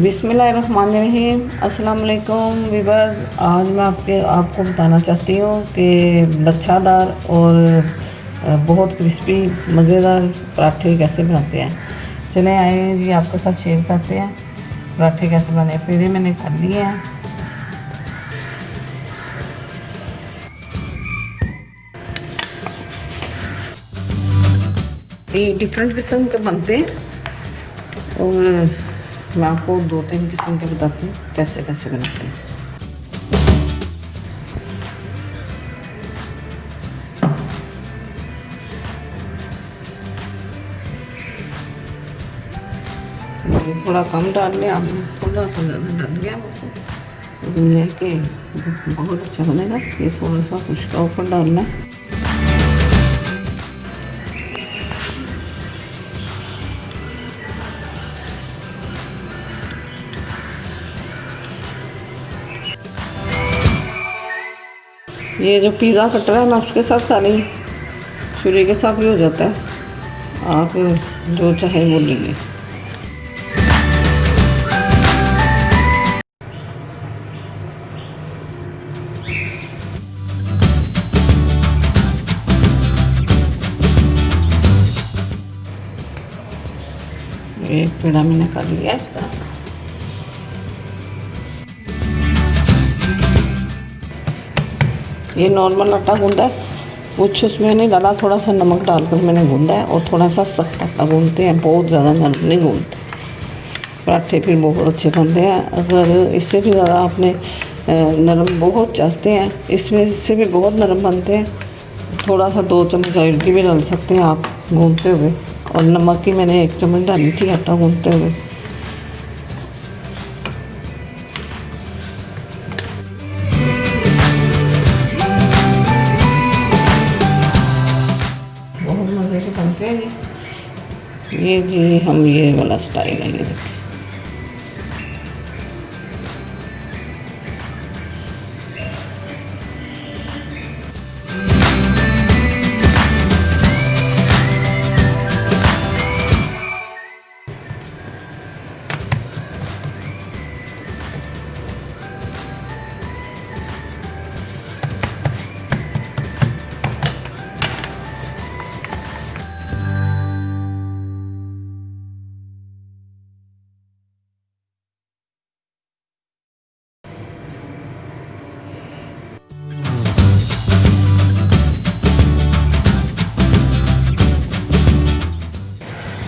बिस्मिल्लाहिर्रहमानिर्रहीम। अस्सलाम वालेकुम व्यूअर्स। आज मैं आपको बताना चाहती हूँ कि लच्छादार और बहुत क्रिस्पी मज़ेदार पराठे कैसे बनाते हैं। चले आए जी आपके साथ शेयर करते हैं पराठे कैसे बनाए। पेड़े मैंने कर लिए हैं। ये डिफरेंट किस्म के बनते हैं और मैं आपको 2-3 किस्म के बताती हूँ कैसे कैसे बनाते हैं। थोड़ा कम डाल लिया आपने, थोड़ा सा ज़्यादा डाल लिया बस ये कि बहुत अच्छा बनेगा। ये थोड़ा सा खुश्का ऊपर डालना है। ये जो पिज़्ज़ा कटर है मैं उसके साथ खा रही हूँ, छुरी के साथ भी हो जाता है, आप जो चाहे वो लीजिए। एक पेड़ा मैंने कर लिया इसका। ये नॉर्मल आटा गूंदा है, कुछ उसमें नहीं डाला, थोड़ा सा नमक डालकर मैंने गूंदा है और थोड़ा सा सख्त आटा गूंदते हैं, बहुत ज़्यादा नरम नहीं गूंदते। पराठे फिर बहुत अच्छे बनते हैं। अगर इससे भी ज़्यादा आपने नरम बहुत चाहते हैं, इसमें इससे भी बहुत नरम बनते हैं। थोड़ा सा 2 चम्मच ऑयल की भी डाल सकते हैं आप गूंदते हुए, और नमक की मैंने 1 चम्मच डाली थी आटा गूंदते हुए। बहुत मज़े के बनते हैं ये जी। हम ये वाला स्टाइल है, ये देखिए।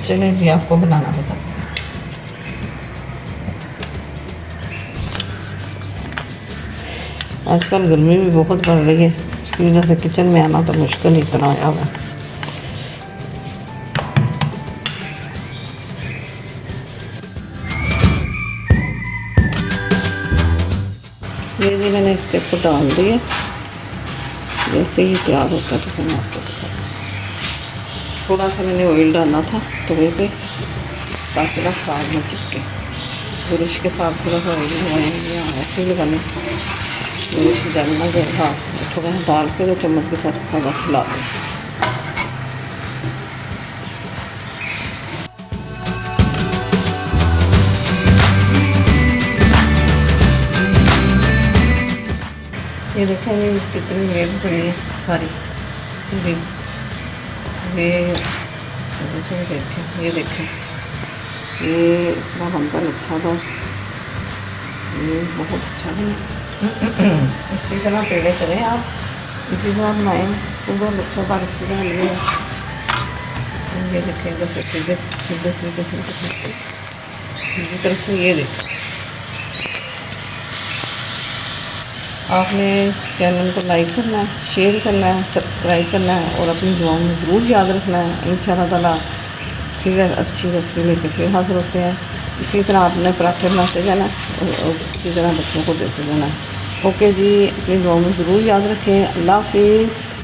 चलिए जी आपको बनाना बताते हैं। आजकल गर्मी भी बहुत बढ़ रही है, इसकी वजह से किचन में आना तो मुश्किल ही इतना आया हुआ। ये जी मैंने इसके ऊपर डाल दिया, जैसे ही तैयार होता है तो मैं आपको बताऊँ। थोड़ा सा मैंने ऑयल डालना था तवे पे ताकि ना साग में चिपके। ब्रश के साथ थोड़ा सा ऑयल लगाएंगे, ऐसे ही लगाने ब्रश डालना जो था थोड़ा सा डाल के 2 चम्मच के साथ सादा खिला दें। ये देखेंगे कितनी रेड पड़ी है सारी। ये देखें ये इतना बनता लच्छा था, ये बहुत अच्छा है। इसी तरह पेड़े करें आप, इसी तरह बनाएँ तो लच्छा पारस का लिए। ये देखें जैसे सीधे सीधे सीधे सीधे सीधी तरफ से। ये देखें आपने चैनल को लाइक करना है, शेयर करना है, सब्सक्राइब करना है और अपनी दुआओं में ज़रूर याद रखना है। इंशाअल्लाह ताला फिर अच्छी रेसिपी लेकर फिर हाज़िर होते हैं। इसी तरह आपने पराठे बनाते जाना और इसी तरह बच्चों को देते जाना। ओके जी, अपनी दुआओं में ज़रूर याद रखें। अल्लाह हाफ़िज़।